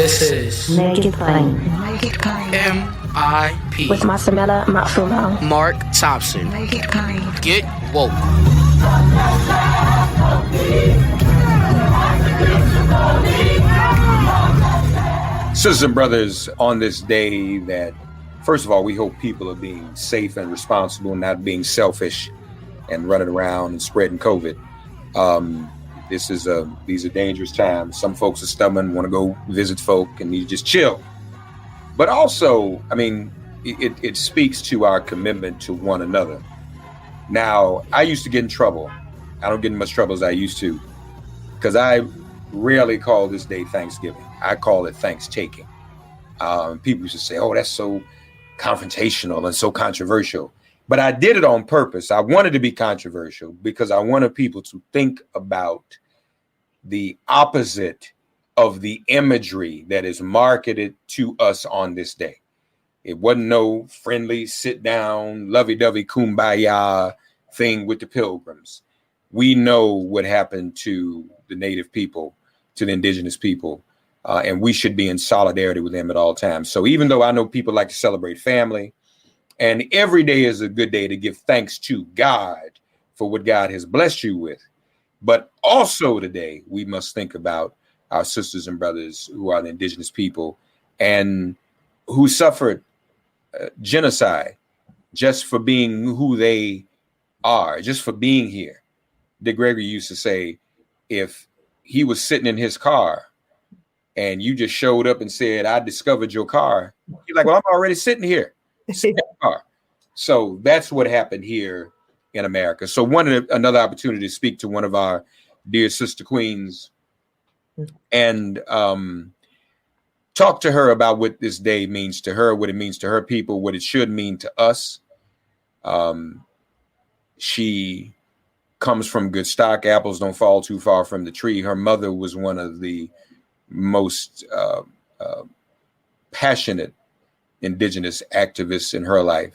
This is Make It Plain. Make It Plain. MIP With Masamela Matfumo. Mark Thompson. Make it plain. Get woke. Sisters and brothers, on this day that, first of all, we hope people are being safe and responsible, not being selfish and running around and spreading COVID. These are dangerous times. Some folks are stubborn, want to go visit folk, and you just chill. But also, I mean, it speaks to our commitment to one another. Now, I used to get in trouble. I don't get in much trouble as I used to, because I rarely call this day Thanksgiving. I call it Thankstaking. People used to say, oh, that's so confrontational and so controversial. But I did it on purpose. I wanted to be controversial because I wanted people to think about the opposite of the imagery that is marketed to us on this day. It wasn't no friendly, sit down, lovey-dovey, kumbaya thing with the pilgrims. We know what happened to the native people, to the indigenous people, and we should be in solidarity with them at all times. So even though I know people like to celebrate family, and every day is a good day to give thanks to God for what God has blessed you with, but also today we must think about our sisters and brothers who are the indigenous people and who suffered genocide just for being who they are, just for being here. Dick Gregory used to say, if he was sitting in his car and you just showed up and said, I discovered your car, he's like, well, I'm already sitting here. Car. So that's what happened here in America. So another opportunity to speak to one of our dear sister queens and talk to her about what this day means to her, what it means to her people, what it should mean to us. She comes from good stock. Apples don't fall too far from the tree. Her mother was one of the most passionate indigenous activists in her life.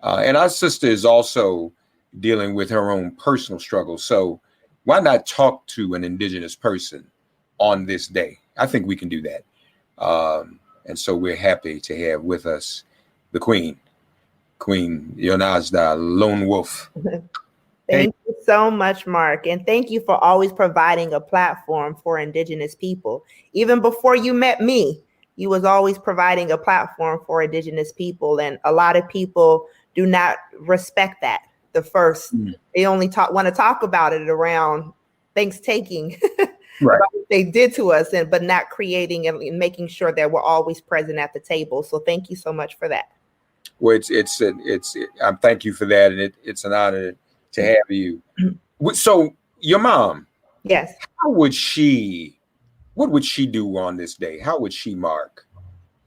And our sister is also dealing with her own personal struggle. So why not talk to an indigenous person on this day? I think we can do that. And so we're happy to have with us the Queen Yonasda Lonewolf. Thank you so much, Mark. And thank you for always providing a platform for indigenous people. Even before you met me, you was always providing a platform for indigenous people. And a lot of people do not respect that. They only want to talk about it around Thanksgiving. Right. What they did to us, but not creating and making sure that we're always present at the table. So thank you so much for that. Well, I thank you for that. And it's an honor to have you. So your mom, yes. What would she do on this day? How would she mark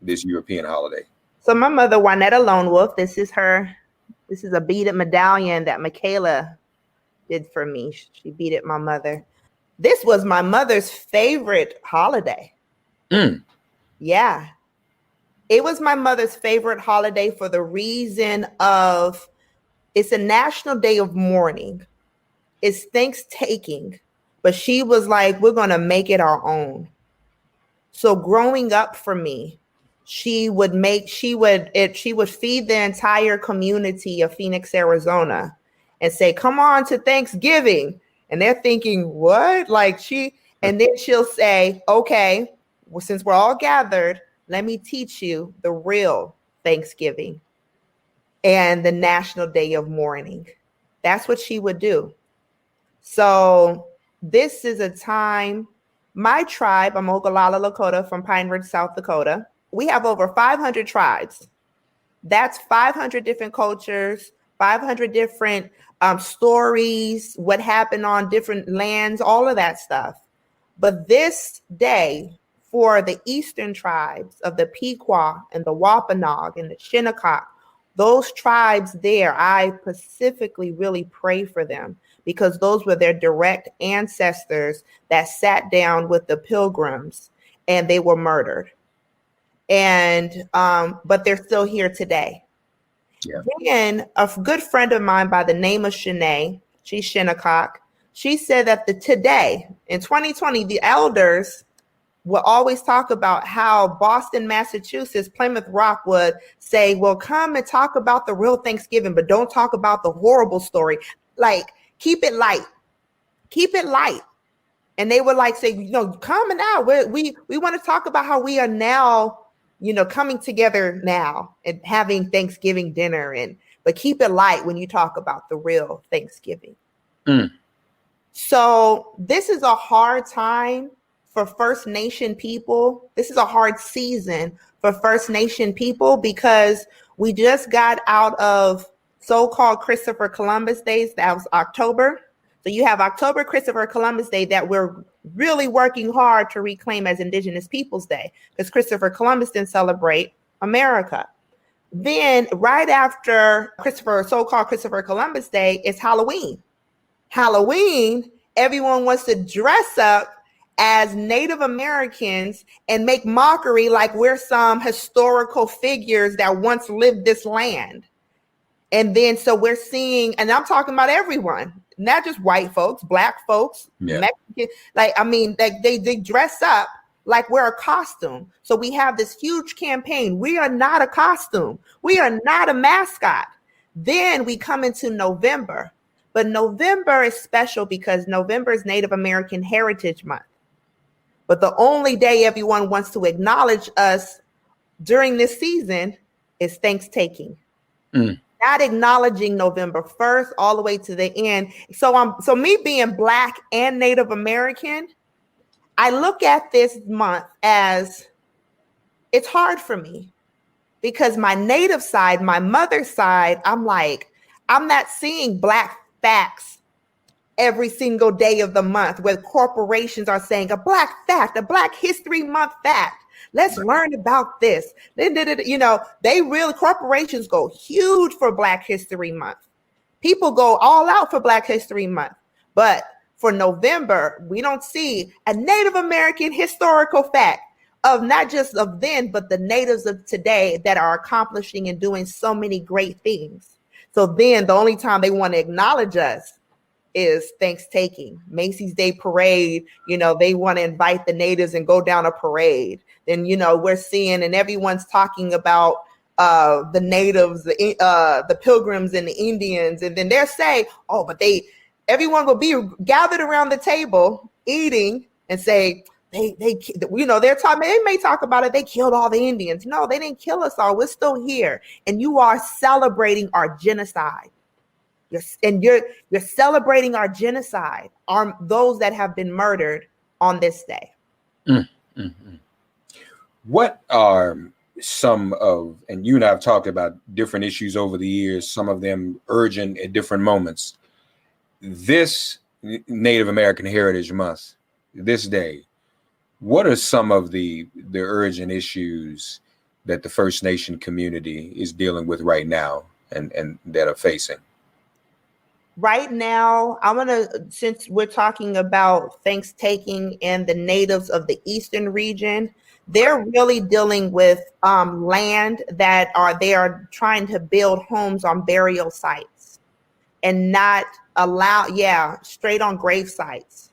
this European holiday? So my mother, Yonasda Lonewolf, this is a beaded medallion that Michaela did for me. She beaded my mother. This was my mother's favorite holiday. Yeah. It was my mother's favorite holiday for the reason of it's a national day of mourning. It's Thankstaking, but she was like, we're going to make it our own. So growing up for me, she would feed the entire community of Phoenix, Arizona and say, come on to Thanksgiving. And they're thinking, what? And then she'll say, okay, well, since we're all gathered, let me teach you the real Thanksgiving and the National Day of Mourning. That's what she would do. So this is a time, my tribe, I'm Ogallala Lakota from Pine Ridge, South Dakota. We have over 500 tribes. That's 500 different cultures, 500 different stories, what happened on different lands, all of that stuff. But this day, for the Eastern tribes of the Pequot and the Wampanoag and the Shinnecock, those tribes there, I specifically really pray for them because those were their direct ancestors that sat down with the pilgrims and they were murdered. And but they're still here today. Yeah. Then a good friend of mine by the name of Shanae, she's Shinnecock, she said that today in 2020, the elders will always talk about how Boston, Massachusetts, Plymouth Rock would say, well, come and talk about the real Thanksgiving, but don't talk about the horrible story. Like, keep it light. Keep it light. And they would like say, come now. We want to talk about how we are now, coming together now and having Thanksgiving dinner, but keep it light when you talk about the real Thanksgiving. So this is a hard time for First Nation people. This is a hard season for First Nation people because we just got out of so-called Christopher Columbus Days. That was October. So you have October Christopher Columbus Day that we're really working hard to reclaim as Indigenous Peoples Day because Christopher Columbus didn't celebrate America. Then right after so-called Christopher Columbus Day is Halloween. Halloween, everyone wants to dress up as Native Americans and make mockery like we're some historical figures that once lived this land. And then so we're seeing, and I'm talking about everyone, not just white folks, black folks, Mexican, they dress up like we're a costume. So we have this huge campaign. We are not a costume. We are not a mascot. Then we come into November. But November is special because November is Native American Heritage Month. But the only day everyone wants to acknowledge us during this season is Thankstaking. Not acknowledging November 1st all the way to the end. So me being Black and Native American, I look at this month as it's hard for me because my Native side, my mother's side, I'm not seeing Black facts every single day of the month where corporations are saying a Black fact, a Black History Month fact. Let's learn about this. Corporations go huge for Black History Month. People go all out for Black History Month. But for November, we don't see a Native American historical fact of not just of then, but the natives of today that are accomplishing and doing so many great things. So then the only time they want to acknowledge us is Thanksgiving, Macy's Day Parade. They want to invite the natives and go down a parade. Then, we're seeing and everyone's talking about the natives, the pilgrims and the Indians. And then they're saying, oh, but everyone will be gathered around the table eating and say, they're talking, they may talk about it. They killed all the Indians. No, they didn't kill us all. We're still here. And you are celebrating our genocide. You're celebrating our genocide, those that have been murdered on this day. What are some of, and you and I have talked about different issues over the years, some of them urgent at different moments. This Native American Heritage Month, this day, what are some of the urgent issues that the First Nation community is dealing with right now and that are facing? Right now, since we're talking about Thanksgiving and the natives of the Eastern region, they're really dealing with land that they are trying to build homes on burial sites and not allow, straight on grave sites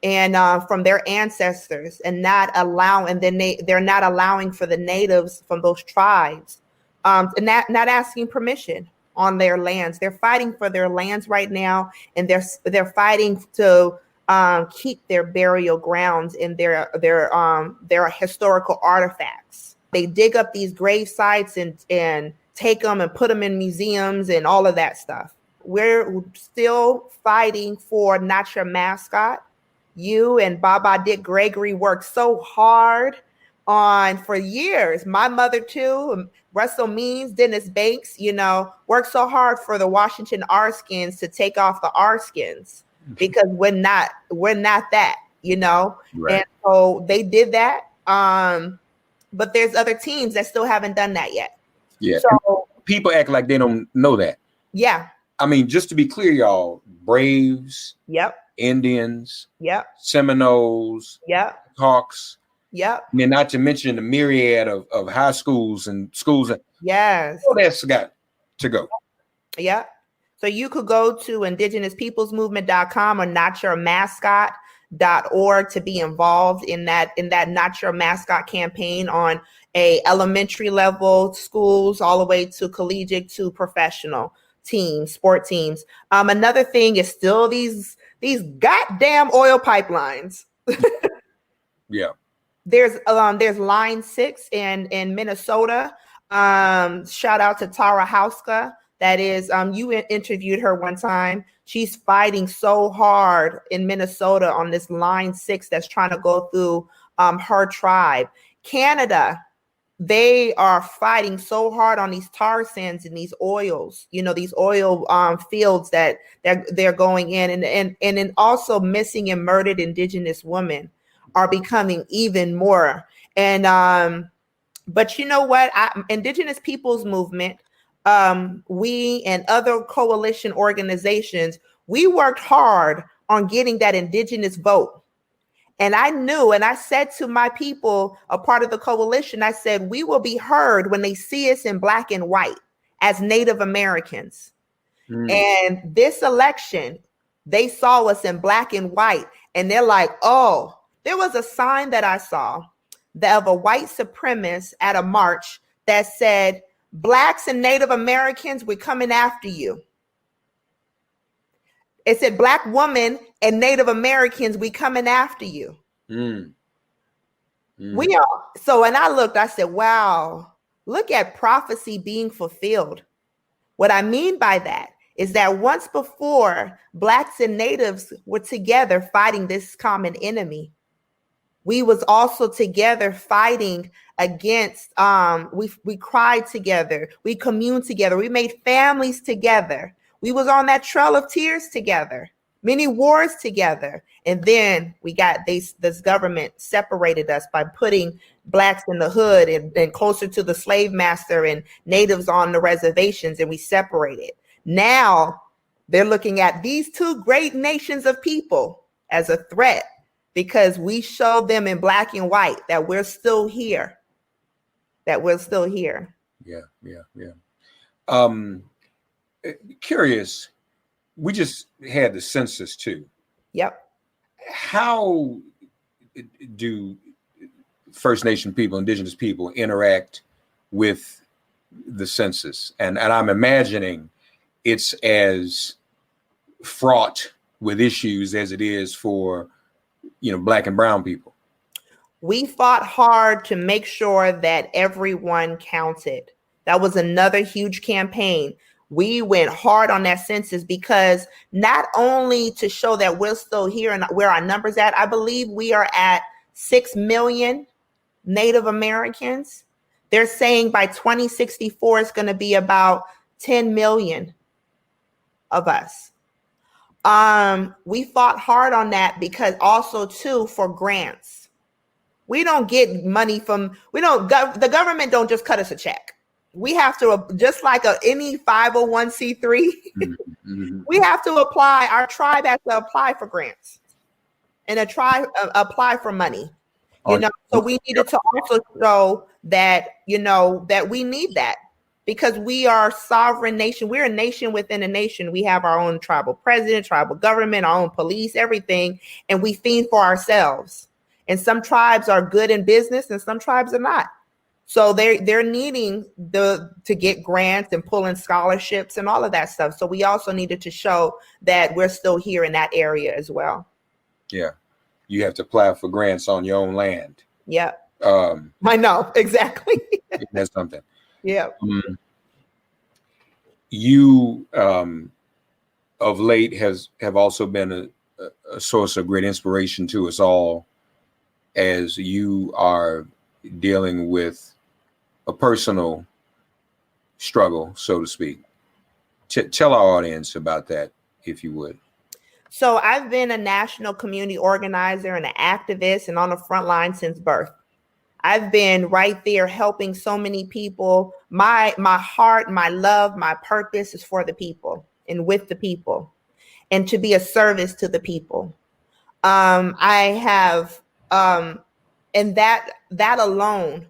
and from their ancestors and not allow, and then they're not allowing for the natives from those tribes and not asking permission on their lands. They're fighting for their lands right now, and they're fighting to keep their burial grounds and their historical artifacts. They dig up these grave sites and take them and put them in museums and all of that stuff. We're still fighting for not your mascot. You and Baba Dick Gregory worked so hard for years. My mother too, Russell Means, Dennis Banks, worked so hard for the Washington R-skins to take off the R-skins because we're not that, Right. And so they did that. But there's other teams that still haven't done that yet. Yeah. So people act like they don't know that. Yeah. I mean, just to be clear, y'all, Braves, yep, Indians, yep, Seminoles, yep, Hawks, yep. I mean, not to mention the myriad of high schools and schools. Yes. All that's got to go. Yeah. So you could go to indigenouspeoplesmovement.com or Not Your Mascot. to be involved in that Not Your Mascot campaign on a elementary level schools all the way to collegiate to professional teams, sport teams. Another thing is still these goddamn oil pipelines. Yeah. There's Line 6 in Minnesota. Shout out to Tara Hauska. That is, you interviewed her one time. She's fighting so hard in Minnesota on this Line 6 that's trying to go through her tribe. Canada, they are fighting so hard on these tar sands and these oils, these oil fields that they're going in, and then also missing and murdered Indigenous women are becoming even more. And but you know what? Indigenous Peoples Movement, we and other coalition organizations, we worked hard on getting that Indigenous vote. And I knew, and I said to my people, a part of the coalition, I said, we will be heard when they see us in black and white as Native Americans. And this election, they saw us in black and white, and they're like, oh, there was a sign that I saw of a white supremacist at a march that said, Blacks and Native Americans, we're coming after you. It said, Black woman and Native Americans, we coming after you. We are. So, and I looked, I said, wow, look at prophecy being fulfilled. What I mean by that is that once before, Blacks and Natives were together fighting this common enemy. We was also together fighting against, we cried together, we communed together, we made families together. We was on that trail of tears together, many wars together. And then we got this government separated us by putting Blacks in the hood and closer to the slave master and Natives on the reservations, and we separated. Now they're looking at these two great nations of people as a threat because we showed them in black and white that we're still here, Yeah. Curious, we just had the census too. Yep. How do First Nation people, Indigenous people interact with the census? And I'm imagining it's as fraught with issues as it is for, Black and brown people. We fought hard to make sure that everyone counted. That was another huge campaign. We went hard on that census because not only to show that we're still here and where our numbers at, I believe we are at 6 million Native Americans. They're saying by 2064, it's going to be about 10 million of us. We fought hard on that because also too, for grants. We don't get money the government don't just cut us a check. We have to, just like any 501c3, we have to apply. Our tribe has to apply for grants and apply for money. So we needed to also show that, that we need that because we are a sovereign nation. We're a nation within a nation. We have our own tribal president, tribal government, our own police, everything, and we fend for ourselves. And some tribes are good in business and some tribes are not. So they're needing to get grants and pull in scholarships and all of that stuff. So we also needed to show that we're still here in that area as well. Yeah. You have to apply for grants on your own land. Yeah. I know, exactly. That's something. Yeah. You of late have also been a source of great inspiration to us all as you are dealing with a personal struggle, so to speak. Tell our audience about that, if you would. So I've been a national community organizer and an activist and on the front line since birth. I've been right there helping so many people. My heart, my love, my purpose is for the people and with the people and to be a service to the people. I have, and that alone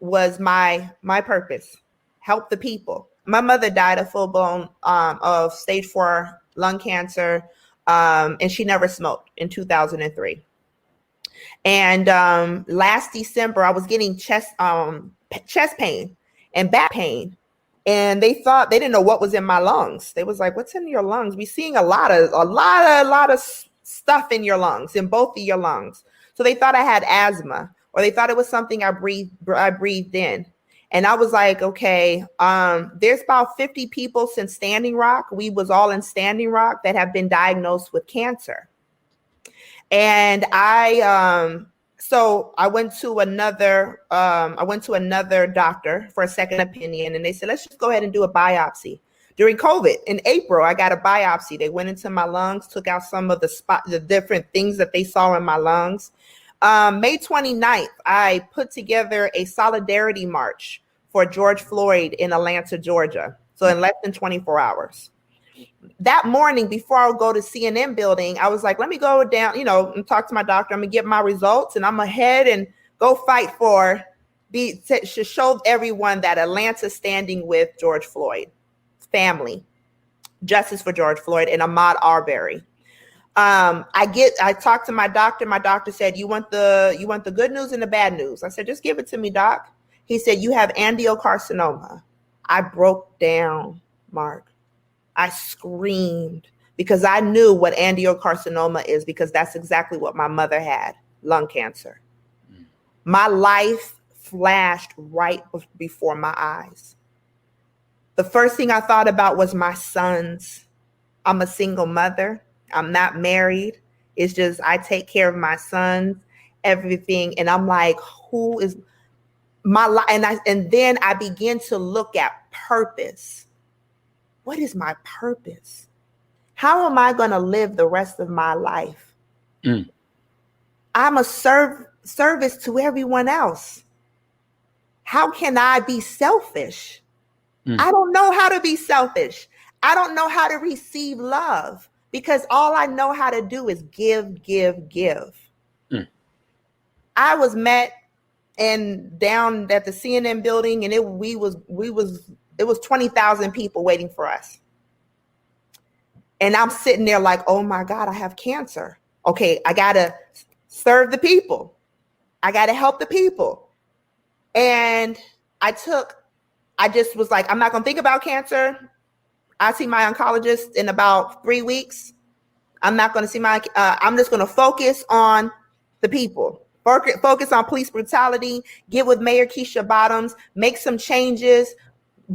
was my purpose, help the people. My mother died of full-blown of stage 4 lung cancer And she never smoked in 2003. And last December, I was getting chest pain and back pain. And they didn't know what was in my lungs. They was like, "What's in your lungs? We're seeing a lot of stuff in your lungs, in both of your lungs." So they thought I had asthma, or they thought it was something I breathed in. And I was like, okay, there's about 50 people since Standing Rock. We was all in Standing Rock that have been diagnosed with cancer. And so I went to another doctor for a second opinion, and they said, let's just go ahead and do a biopsy. During COVID in April, I got a biopsy. They went into my lungs, took out some of the different things that they saw in my lungs. May 29th, I put together a solidarity march for George Floyd in Atlanta, Georgia. So in less than 24 hours. That morning, before I would go to CNN building, I was like, let me go down, and talk to my doctor. I'm gonna get my results, and I'm gonna head and go fight to show everyone that Atlanta's standing with George Floyd family, justice for George Floyd and Ahmaud Arbery. I talked to my doctor. My doctor said, you want the good news and the bad news? I said, just give it to me, doc. He said, you have adenocarcinoma. I broke down, Mark. I screamed because I knew what adenocarcinoma is, because that's exactly what my mother had, lung cancer. My life flashed right before my eyes. The first thing I thought about was my sons. I'm a single mother. I'm not married. It's just I take care of my sons, everything. And I'm like, who is my life? And then I begin to look at purpose. What is my purpose? How am I going to live the rest of my life? I'm a service to everyone else. How can I be selfish? I don't know how to be selfish. I don't know how to receive love, because all I know how to do is give, give, give. I was met and down at the CNN building, and it was 20,000 people waiting for us. And I'm sitting there like, oh my God, I have cancer. Okay, I gotta serve the people. I gotta help the people. And I just was like, I'm not gonna think about cancer. I see my oncologist in about 3 weeks. I'm not gonna see I'm just gonna focus on the people. Focus on police brutality, get with Mayor Keisha Bottoms, make some changes,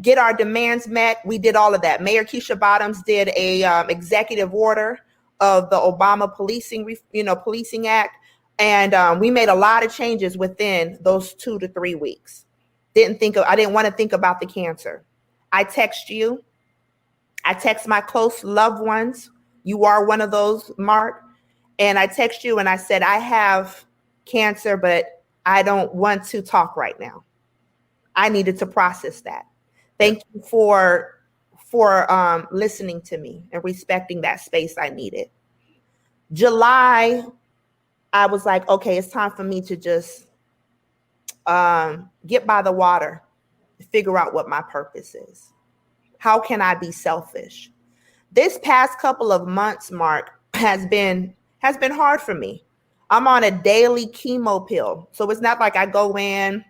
get our demands met. We did all of that. Mayor Keisha Bottoms did a executive order of the Obama Policing Act. And we made a lot of changes within those 2 to 3 weeks. I didn't want to think about the cancer. I text you. I text my close loved ones. You are one of those, Mark. And I text you and I said, I have cancer, but I don't want to talk right now. I needed to process that. Thank you for listening to me and respecting that space I needed. July, I was like, okay, it's time for me to just get by the water, figure out what my purpose is. How can I be selfish? This past couple of months, Mark, has been hard for me. I'm on a daily chemo pill. So it's not like I go in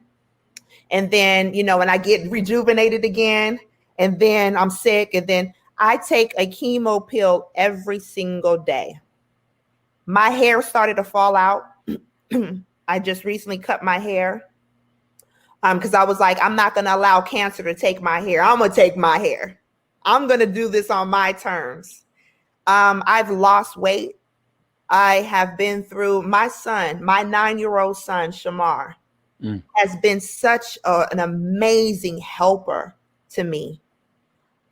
and then, and I get rejuvenated again, and then I'm sick, and then I take a chemo pill every single day. My hair started to fall out. I just recently cut my hair because I was like, I'm not going to allow cancer to take my hair. I'm going to take my hair. I'm going to do this on my terms. I've lost weight. I have been through, my son, my 9-year-old son, Shamar, has been such an amazing helper to me.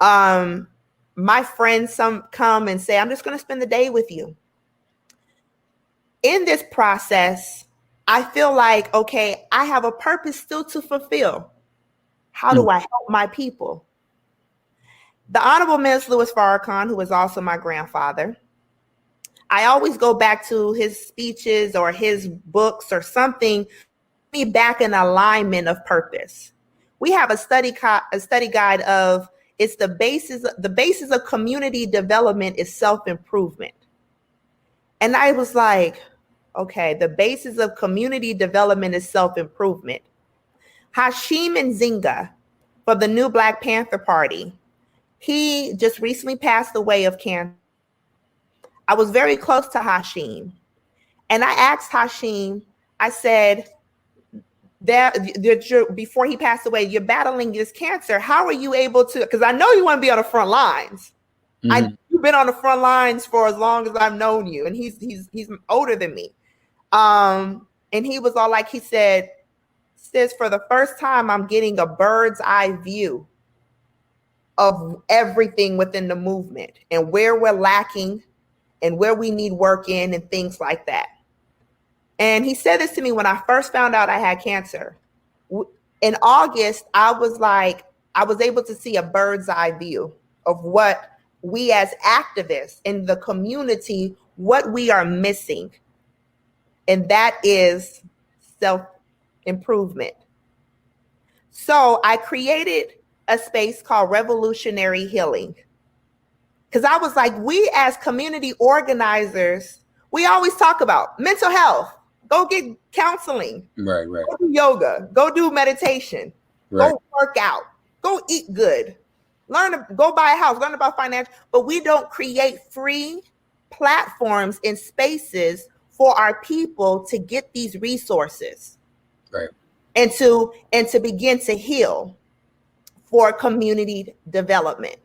My friends come and say, I'm just going to spend the day with you. In this process, I feel like, okay, I have a purpose still to fulfill. How do I help my people? The Honorable Minister Louis Farrakhan, who is also my grandfather, I always go back to his speeches or his books or something, me back in alignment of purpose. We have a study guide of, it's the basis of community development is self-improvement. And I was like, okay, the basis of community development is self-improvement. Hashim Nzinga from the new Black Panther Party, he just recently passed away of cancer. I was very close to Hashim. And I asked Hashim, I said, before he passed away, you're battling this cancer. How are you able to, because I know you want to be on the front lines. Mhm. You've been on the front lines for as long as I've known you. And he's older than me. And he was all like, he said, sis, for the first time, I'm getting a bird's eye view of everything within the movement and where we're lacking and where we need work in and things like that. And he said this to me when I first found out I had cancer. In August, I was able to see a bird's eye view of what we as activists in the community, what we are missing. And that is self-improvement. So I created a space called Revolutionary Healing. Because I was like, we as community organizers, we always talk about mental health. Go get counseling. Right. Go do yoga. Go do meditation. Right. Go work out. Go eat good. Go buy a house. Learn about finance. But we don't create free platforms and spaces for our people to get these resources. Right. And to begin to heal for community development.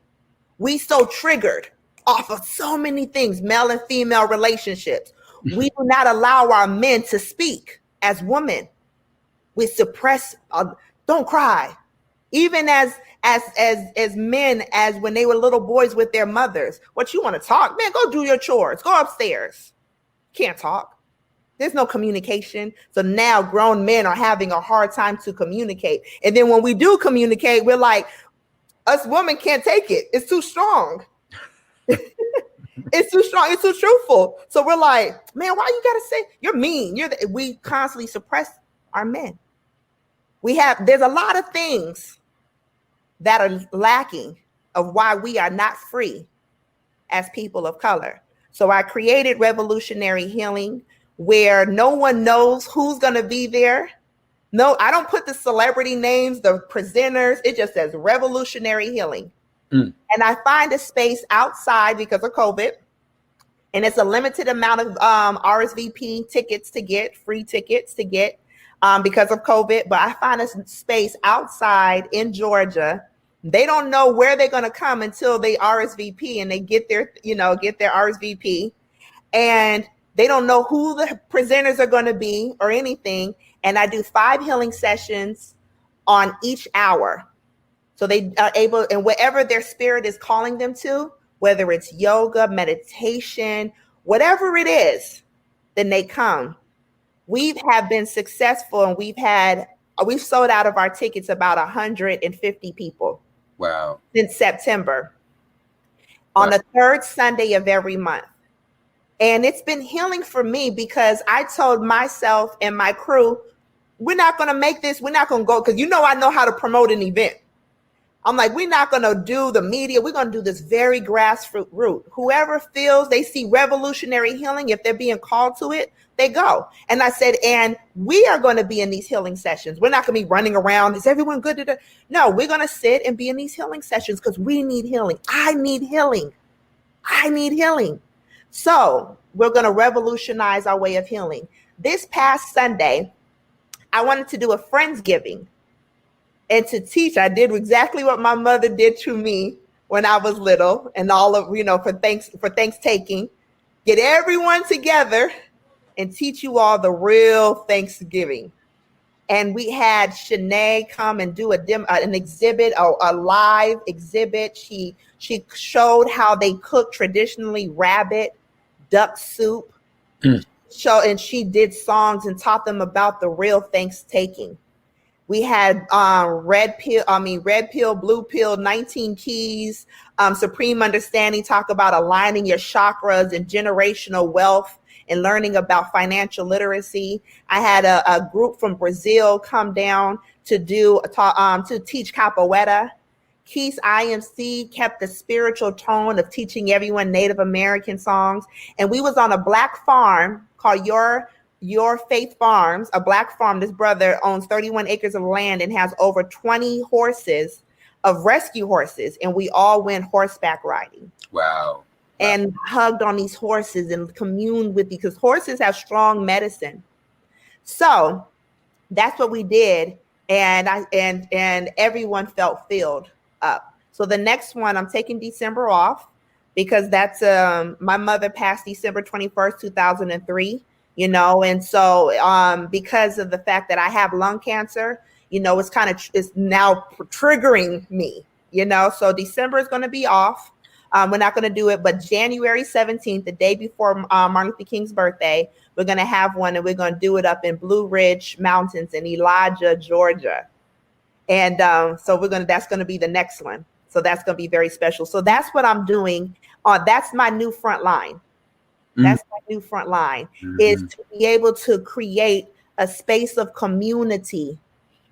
We so triggered off of so many things, male and female relationships. We do not allow our men to speak as women. We suppress, don't cry. Even as men, as when they were little boys with their mothers. What, you want to talk? Man, go do your chores. Go upstairs. Can't talk. There's no communication. So now grown men are having a hard time to communicate. And then when we do communicate, we're like, us women can't take it. It's too strong. It's too strong. It's too truthful. So we're like, man, why you gotta say you're mean? We constantly suppress our men. There's a lot of things that are lacking of why we are not free as people of color. So I created Revolutionary Healing, where no one knows who's gonna be there. No, I don't put the celebrity names, the presenters. It just says Revolutionary Healing. And I find a space outside because of COVID. And it's a limited amount of RSVP tickets to get, free tickets to get because of COVID. But I find a space outside in Georgia. They don't know where they're going to come until they RSVP and they get their RSVP. And they don't know who the presenters are going to be or anything. And I do 5 healing sessions on each hour. So they are able, and whatever their spirit is calling them to, whether it's yoga, meditation, whatever it is, then they come. We have been successful, and we've sold out of our tickets about 150 people. Wow. Since September, on the 3rd Sunday of every month. And it's been healing for me because I told myself and my crew, we're not going to make this, we're not going to go, because I know how to promote an event. I'm like, we're not going to do the media. We're going to do this very grassroots route. Whoever feels they see revolutionary healing, if they're being called to it, they go. And I said, and we are going to be in these healing sessions. We're not going to be running around. Is everyone good? No, we're going to sit and be in these healing sessions because we need healing. I need healing. I need healing. So we're going to revolutionize our way of healing. This past Sunday, I wanted to do a Friendsgiving. And to teach, I did exactly what my mother did to me when I was little, and all of, for Thankstaking, get everyone together and teach you all the real Thanksgiving. And we had Shanae come and do an exhibit, a live exhibit. She showed how they cook traditionally rabbit, duck soup. And she did songs and taught them about the real Thankstaking. We had red pill, blue pill, 19 keys, supreme understanding, talk about aligning your chakras and generational wealth and learning about financial literacy. I had a group from Brazil come down to teach capoeira. Keith's IMC kept the spiritual tone of teaching everyone Native American songs. And we was on a black farm called Your Faith Farms, a black farm. This brother owns 31 acres of land and has over 20 horses of rescue horses. And we all went horseback riding. Wow. And hugged on these horses and communed with, because horses have strong medicine. So that's what we did. And everyone felt filled up. So the next one, I'm taking December off because that's my mother passed December 21st, 2003, you know, and so because of the fact that I have lung cancer, you know, it's now triggering me, you know, so December is going to be off. We're not going to do it, but January 17th, the day before Martin Luther King's birthday, we're going to have one, and we're going to do it up in Blue Ridge Mountains in Elijah, Georgia. And so that's going to be the next one. So that's going to be very special. So that's what I'm doing. That's my new front line. That's my new front line, is to be able to create a space of community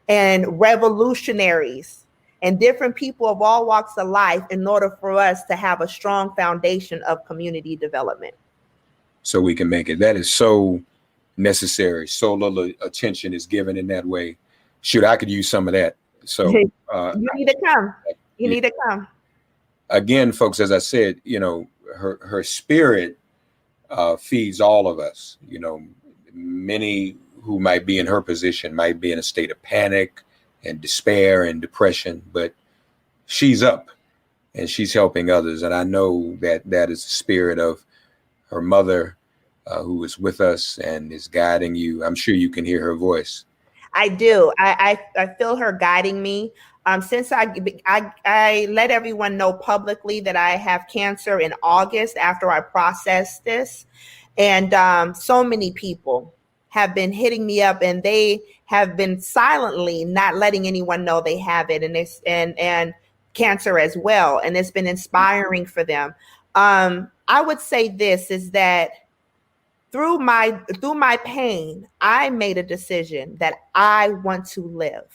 and revolutionaries and different people of all walks of life in order for us to have a strong foundation of community development. So we can make it. That is so necessary. So little attention is given in that way. Shoot, I could use some of that. So you need to come. You need to come. Again, folks, as I said, you know, her spirit feeds all of us. You know, many who might be in her position might be in a state of panic and despair and depression, but she's up and she's helping others. And I know that that is the spirit of her mother, who is with us and is guiding you. I'm sure you can hear her voice. I do. I feel her guiding me. Since I let everyone know publicly that I have cancer in August after I processed this, and so many people have been hitting me up, and they have been silently not letting anyone know they have it, and cancer as well, and it's been inspiring for them. I would say this is that through my pain, I made a decision that I want to live.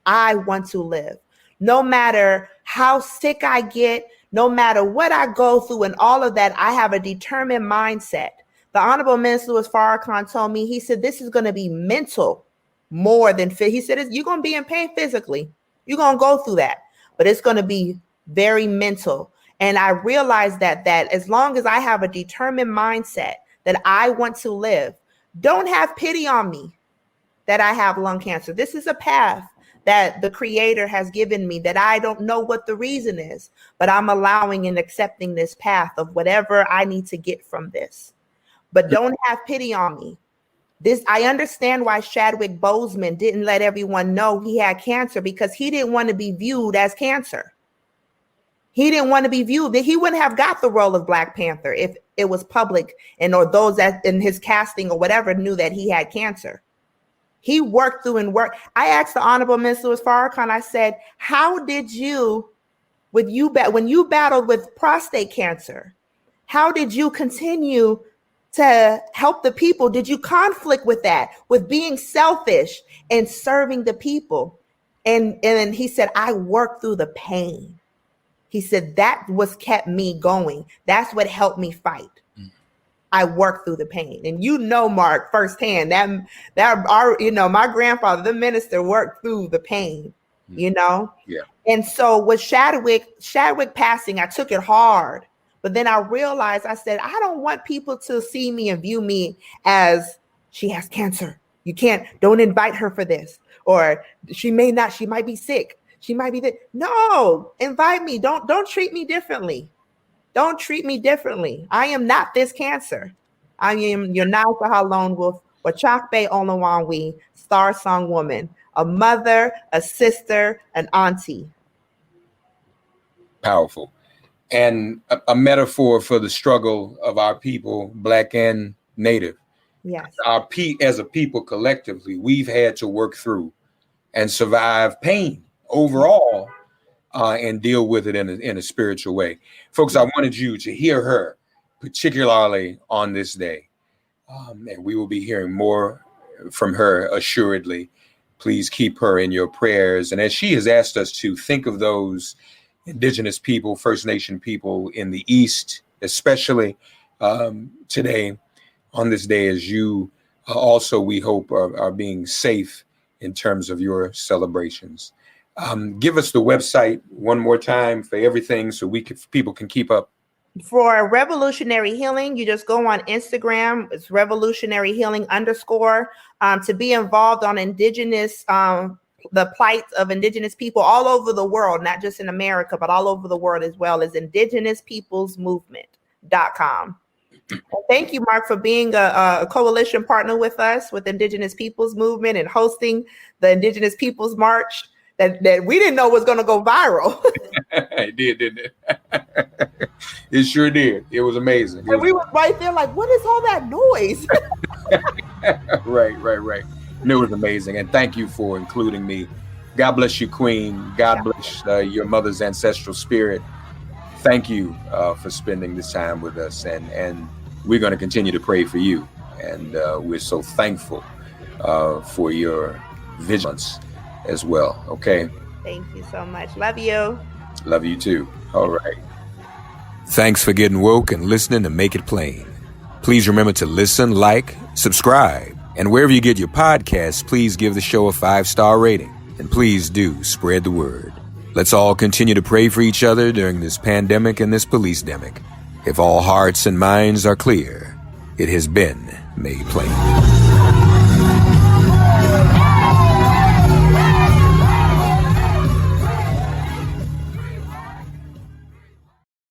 I want to live. No matter how sick I get, no matter what I go through and all of that, I have a determined mindset. The Honorable Minister Louis Farrakhan told me, he said, this is going to be mental more than fit. He said, you're going to be in pain physically. You're going to go through that, but it's going to be very mental. And I realized that as long as I have a determined mindset that I want to live, don't have pity on me that I have lung cancer. This is a path that the Creator has given me that I don't know what the reason is, but I'm allowing and accepting this path of whatever I need to get from this. But don't have pity on me. I understand why Chadwick Boseman didn't let everyone know he had cancer, because he didn't want to be viewed as cancer. He didn't want to be viewed. He wouldn't have got the role of Black Panther if it was public or those that in his casting or whatever knew that he had cancer. He worked through and worked. I asked the Honorable Minister Louis Farrakhan, I said, how did you, when you battled with prostate cancer, how did you continue to help the people? Did you conflict with that, with being selfish and serving the people? And he said, I worked through the pain. He said, that was kept me going. That's what helped me fight. I worked through the pain. And you know, Mark, firsthand, my grandfather, the minister, worked through the pain, you know? Yeah. And so with Chadwick passing, I took it hard. But then I realized, I said, I don't want people to see me and view me as she has cancer. Don't invite her for this. Or she might be sick. She might be no, invite me. Don't treat me differently. Don't treat me differently. I am not this cancer. I am Yonasda Lonewolf, or Chakbe Olawanwi, Star Song Woman, a mother, a sister, an auntie. Powerful. And a metaphor for the struggle of our people, Black and Native. Yes. As a people collectively, we've had to work through and survive pain overall, and deal with it in a spiritual way. Folks, I wanted you to hear her, particularly on this day. And we will be hearing more from her assuredly. Please keep her in your prayers. And as she has asked us to think of those Indigenous people, First Nation people in the East, especially today, on this day, as you also, we hope, are being safe in terms of your celebrations. Give us the website one more time for everything so people can keep up. For Revolutionary Healing, you just go on Instagram. It's Revolutionary Healing _ to be involved on Indigenous, the plight of Indigenous people all over the world, not just in America, but all over the world as well, as indigenouspeoplesmovement.com. Well, thank you, Mark, for being a coalition partner with us with Indigenous Peoples Movement and hosting the Indigenous Peoples March that we didn't know was going to go viral. It did, didn't it? It sure did. It was amazing. And we were right there like, what is all that noise? Right. And it was amazing. And thank you for including me. God bless you, Queen. God bless your mother's ancestral spirit. Thank you for spending this time with us. And we're going to continue to pray for you. And we're so thankful for your vigilance as well. Okay. Thank you so much. Love you. Love you too. All right. Thanks for getting woke and listening to Make It Plain. Please remember to listen, like, subscribe, and wherever you get your podcasts, please give the show a 5-star rating. And please do spread the word. Let's all continue to pray for each other during this pandemic and this police-demic. If all hearts and minds are clear, it has been made plain.